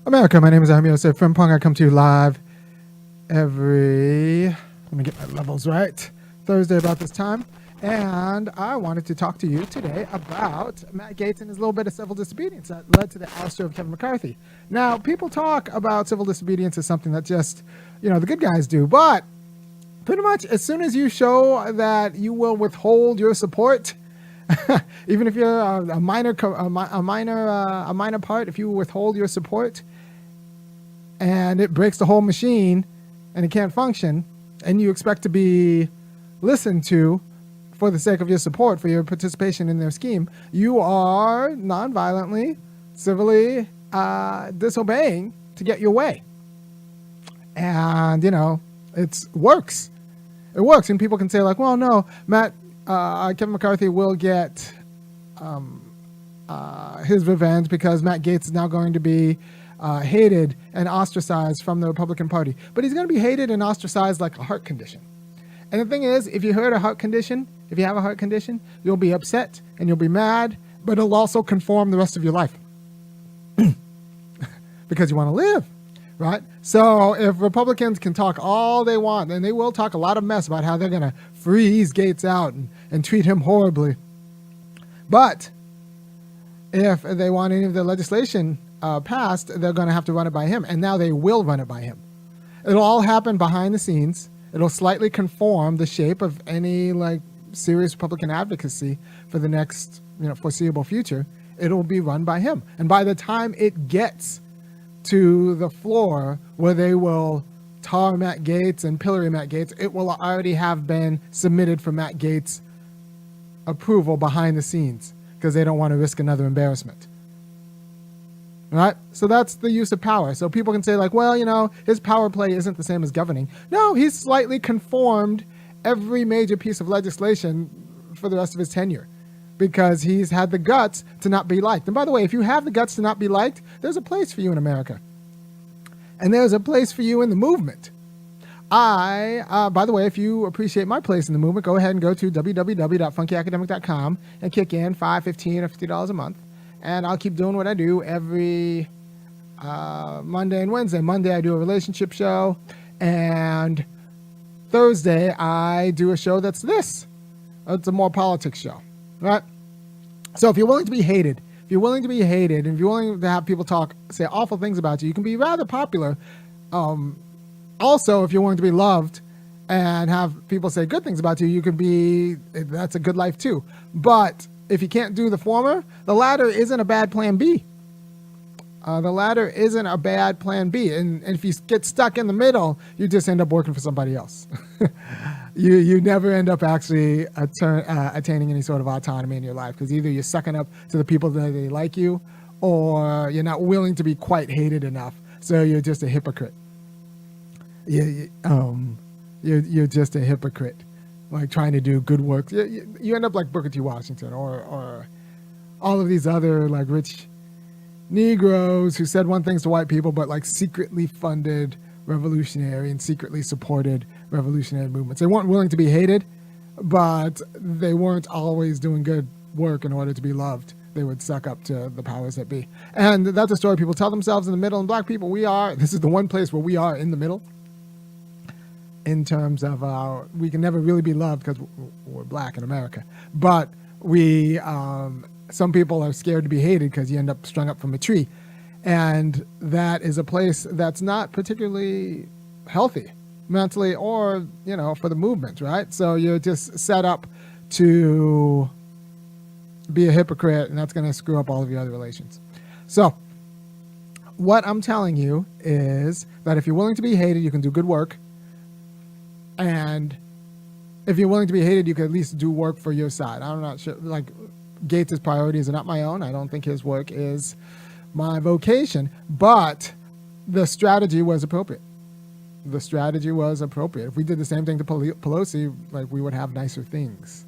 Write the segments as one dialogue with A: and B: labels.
A: America, my name is Osei-Frimpong. I come to you live every, let me get my levels right, Thursday about this time. And I wanted to talk to you today about Matt Gaetz and his little bit of civil disobedience that led to the ouster of Kevin McCarthy. Now, people talk about civil disobedience as something that just, the good guys do. But pretty much as soon as you show that you will withhold your support, even if you're a minor part, if you withhold your support and it breaks the whole machine and it can't function, and you expect to be listened to for the sake of your support, for your participation in their scheme, you are non-violently, civilly disobeying to get your way. And, it works. It works. And people can say like, well, no, Kevin McCarthy will get his revenge because Matt Gaetz is now going to be hated and ostracized from the Republican Party. But he's going to be hated and ostracized like a heart condition. And the thing is, if you have a heart condition, you'll be upset and you'll be mad, but it'll also conform the rest of your life because you want to live, right? So if Republicans can talk all they want, and they will talk a lot of mess about how they're going to freeze Gaetz out and treat him horribly. But if they want any of the legislation passed, they're going to have to run it by him. And now they will run it by him. It'll all happen behind the scenes. It'll slightly conform the shape of any serious Republican advocacy for the next foreseeable future. It'll be run by him. And by the time it gets to the floor where they will tar Matt Gaetz and pillory Matt Gaetz, it will already have been submitted for Matt Gaetz' approval behind the scenes because they don't want to risk another embarrassment. Right? So that's the use of power. So people can say his power play isn't the same as governing. No, he's slightly conformed every major piece of legislation for the rest of his tenure because he's had the guts to not be liked. And by the way, if you have the guts to not be liked, there's a place for you in America. And there's a place for you in the movement. By the way, if you appreciate my place in the movement, go ahead and go to www.funkyacademic.com and kick in $5, $15, or $50 a month. And I'll keep doing what I do every Monday and Wednesday. Monday, I do a relationship show. And Thursday, I do a show that's this. It's a more politics show, right? So if you're willing to be hated, and if you're willing to have people say awful things about you, you can be rather popular. Also, if you're willing to be loved and have people say good things about you, that's a good life too. But if you can't do the former, the latter isn't a bad plan B. And if you get stuck in the middle, you just end up working for somebody else. You never end up actually attaining any sort of autonomy in your life because either you're sucking up to the people that they like you, or you're not willing to be quite hated enough. So you're just a hypocrite. You're just a hypocrite. Trying to do good work. You end up like Booker T. Washington or all of these other rich Negroes who said one thing to white people, but secretly funded revolutionary and secretly supported revolutionary movements. They weren't willing to be hated, but they weren't always doing good work in order to be loved. They would suck up to the powers that be. And that's a story people tell themselves in the middle. And black people, this is the one place where we are in the middle. In terms of we can never really be loved because we're black in America. But some people are scared to be hated because you end up strung up from a tree. And that is a place that's not particularly healthy mentally or, for the movement, right? So you're just set up to be a hypocrite, and that's going to screw up all of your other relations. So what I'm telling you is that if you're willing to be hated, you can do good work. And if you're willing to be hated, you can at least do work for your side. I'm not sure, Gaetz' priorities are not my own. I don't think his work is my vocation, but the strategy was appropriate. If we did the same thing to Pelosi, we would have nicer things.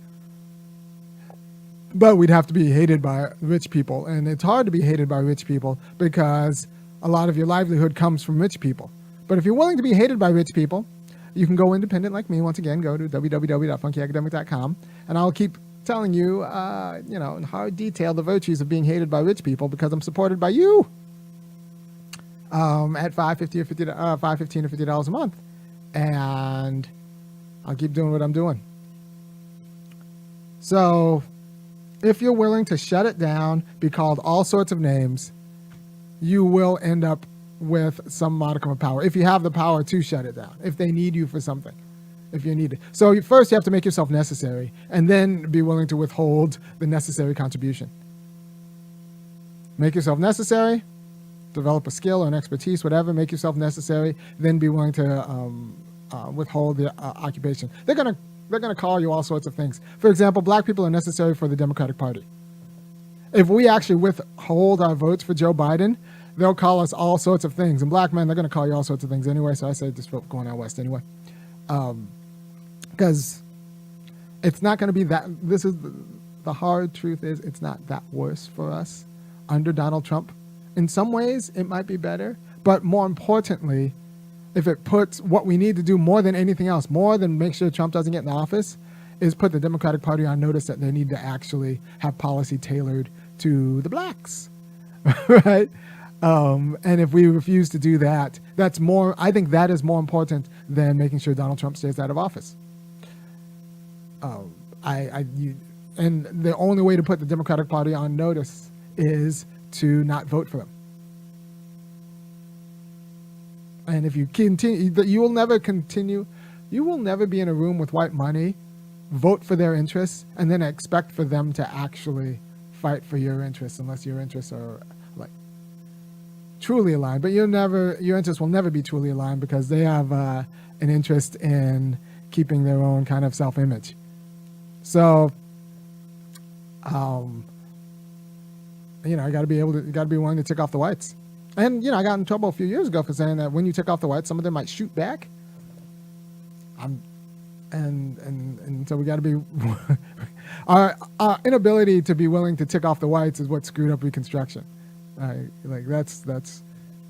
A: But we'd have to be hated by rich people. And it's hard to be hated by rich people because a lot of your livelihood comes from rich people. But if you're willing to be hated by rich people, you can go independent like me. Once again, go to www.funkyacademic.com, and I'll keep telling you, in hard detail, the virtues of being hated by rich people because I'm supported by you. at $5.15 or $50 a month, and I'll keep doing what I'm doing. So if you're willing to shut it down, be called all sorts of names, you will end up with some modicum of power, if you have the power to shut it down, if they need you for something, if you need it. So first you have to make yourself necessary, and then be willing to withhold the necessary contribution. Make yourself necessary, develop a skill or an expertise, whatever, make yourself necessary, then be willing to withhold the occupation. They're gonna call you all sorts of things. For example, black people are necessary for the Democratic Party. If we actually withhold our votes for Joe Biden, they'll call us all sorts of things. And black men, they're going to call you all sorts of things anyway. So I say just vote going out west anyway. Because it's not going to be that. This is the hard truth is it's not that worse for us under Donald Trump. In some ways, it might be better. But more importantly, if it puts what we need to do more than anything else, more than make sure Trump doesn't get in office, is put the Democratic Party on notice that they need to actually have policy tailored to the blacks, right? And if we refuse to do that, I think that is more important than making sure Donald Trump stays out of office. And the only way to put the Democratic Party on notice is to not vote for them. And if you continue, you will never be in a room with white money, vote for their interests, and then expect for them to actually fight for your interests, unless your interests are like truly aligned. But your interests will never be truly aligned, because they have an interest in keeping their own kind of self-image. So, you got to be willing to tick off the whites. And I got in trouble a few years ago for saying that when you tick off the whites, some of them might shoot back. And so we got to be our inability to be willing to tick off the whites is what screwed up Reconstruction.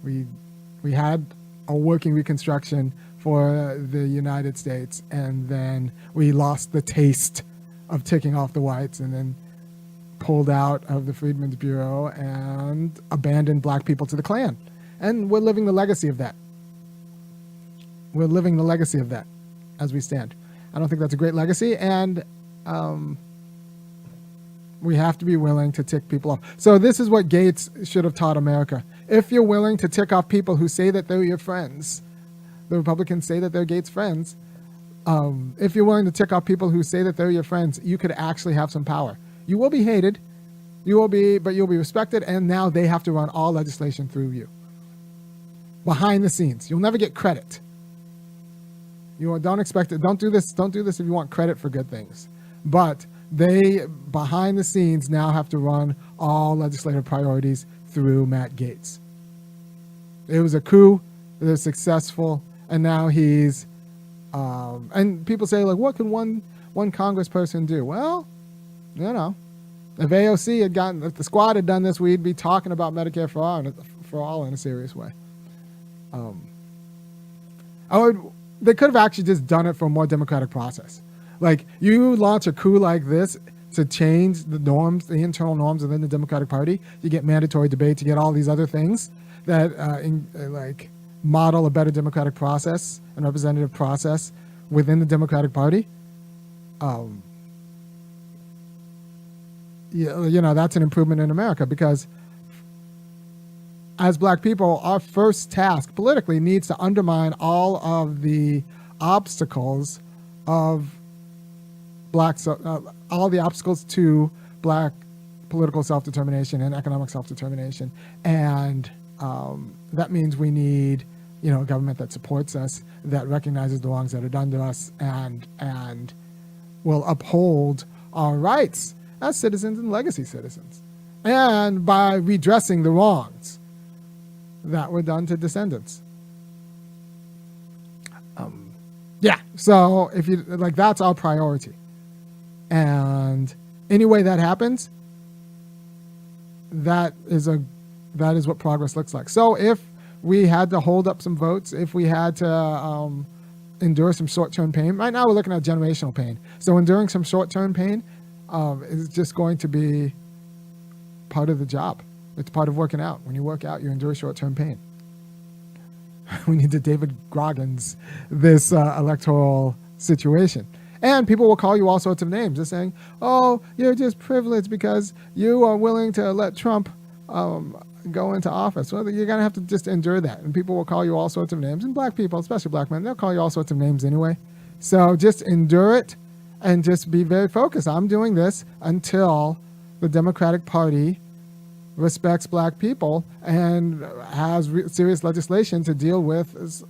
A: We had a working Reconstruction for the United States, and then we lost the taste of ticking off the whites, and then pulled out of the Freedmen's Bureau and abandoned black people to the Klan. And we're living the legacy of that. As we stand. I don't think that's a great legacy, and we have to be willing to tick people off. So this is what Gaetz should have taught America. If you're willing to tick off people who say that they're your friends, the Republicans say that they're Gaetz' friends, if you're willing to tick off people who say that they're your friends, you could actually have some power. You will be hated, but you'll be respected, and now they have to run all legislation through you. Behind the scenes. You'll never get credit. Don't expect it. Don't do this if you want credit for good things. But they, behind the scenes, now have to run all legislative priorities through Matt Gaetz. It was a coup. It was successful. And now he's, and people say, like, what can one congressperson do? Well, if AOC if the squad had done this, we'd be talking about Medicare for all in a serious way. They could have actually just done it for a more democratic process. Like, you launch a coup like this to change the norms, the internal norms within the Democratic Party. You get mandatory debates, you get all these other things that model a better democratic process and representative process within the Democratic Party. That's an improvement in America, because as black people, our first task politically needs to undermine all of the obstacles of all the obstacles to black political self-determination and economic self-determination. And that means we need, a government that supports us, that recognizes the wrongs that are done to us, and will uphold our rights as citizens and legacy citizens. And by redressing the wrongs that were done to descendants. So if you that's our priority. And any way that happens, that is what progress looks like. So if we had to hold up some votes, if we had to endure some short-term pain, right now we're looking at generational pain. So enduring some short-term pain is just going to be part of the job. It's part of working out. When you work out, you endure short-term pain. We need to David Goggins this electoral situation. And people will call you all sorts of names, just saying, oh, you're just privileged because you are willing to let Trump go into office. Well, you're going to have to just endure that. And people will call you all sorts of names. And black people, especially black men, they'll call you all sorts of names anyway. So just endure it and just be very focused. I'm doing this until the Democratic Party respects black people and has serious legislation to deal with,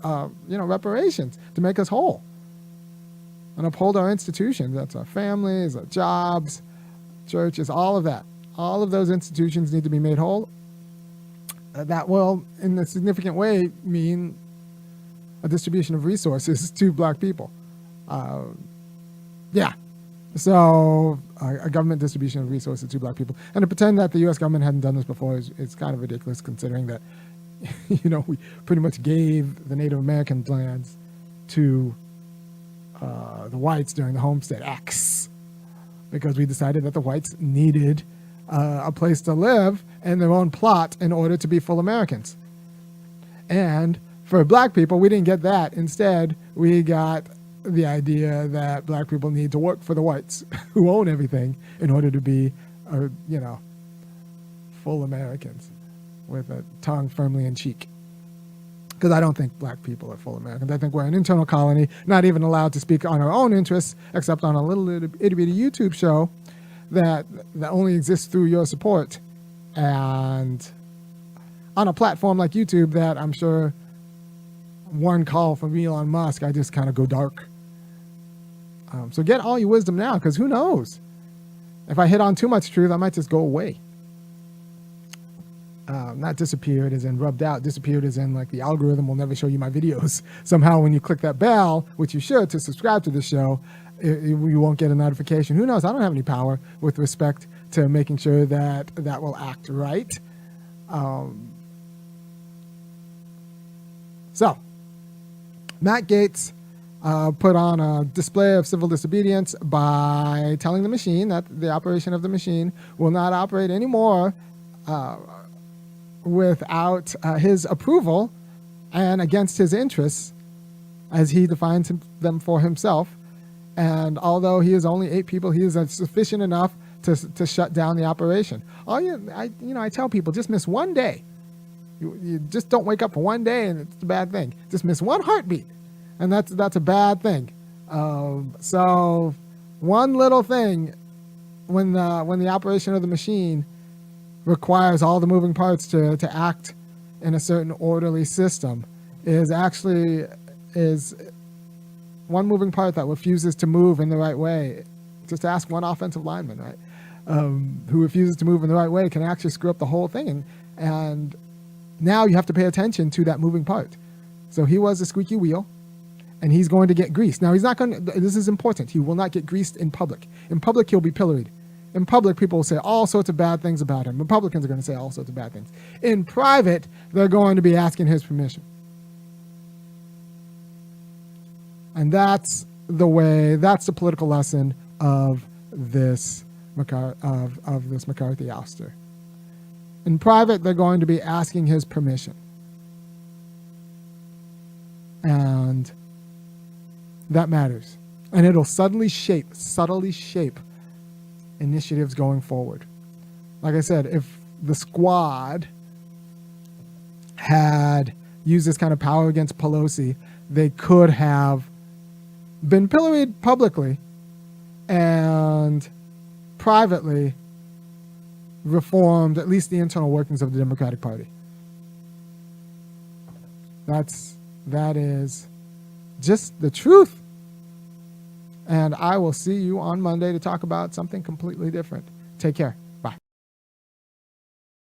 A: reparations to make us whole and uphold our institutions. That's our families, our jobs, churches, all of that. All of those institutions need to be made whole. That will, in a significant way, mean a distribution of resources to black people. So a government distribution of resources to black people. And to pretend that the U.S. government hadn't done this before is kind of ridiculous, considering that, we pretty much gave the Native American lands to the whites during the Homestead Acts because we decided that the whites needed a place to live and their own plot in order to be full Americans. And for black people, we didn't get that. Instead, we got the idea that black people need to work for the whites who own everything in order to be, full Americans with a tongue firmly in cheek. Because I don't think black people are full Americans. I think we're an internal colony, not even allowed to speak on our own interests, except on a little itty-bitty YouTube show that only exists through your support. And on a platform like YouTube that I'm sure one call from Elon Musk, I just kind of go dark. So get all your wisdom now, because who knows? If I hit on too much truth, I might just go away. Not disappeared as in rubbed out, disappeared as in like the algorithm will never show you my videos. Somehow when you click that bell, which you should to subscribe to the show, you won't get a notification. Who knows? I don't have any power with respect to making sure that will act right. So, Matt Gaetz put on a display of civil disobedience by telling the machine that the operation of the machine will not operate anymore without his approval and against his interests as he defines them for himself. And although he is only 8 people, he is sufficient enough to shut down the operation. I tell people, just miss one day. You just don't wake up for one day and it's a bad thing. Just miss one heartbeat and that's a bad thing. So one little thing when the operation of the machine requires all the moving parts to act in a certain orderly system is one moving part that refuses to move in the right way. Just ask one offensive lineman, right? Who refuses to move in the right way can actually screw up the whole thing. And now you have to pay attention to that moving part. So he was a squeaky wheel and he's going to get greased. Now he's not going to, this is important. He will not get greased in public. In public, he'll be pilloried. In public, people will say all sorts of bad things about him. Republicans are going to say all sorts of bad things. In private, they're going to be asking his permission. And that's the political lesson of this McCarthy ouster. In private, they're going to be asking his permission. And that matters. And it'll subtly shape initiatives going forward. Like I said, if the squad had used this kind of power against Pelosi, they could have been pilloried publicly and privately reformed at least the internal workings of the Democratic Party. That is just the truth. And I will see you on Monday to talk about something completely different. Take care.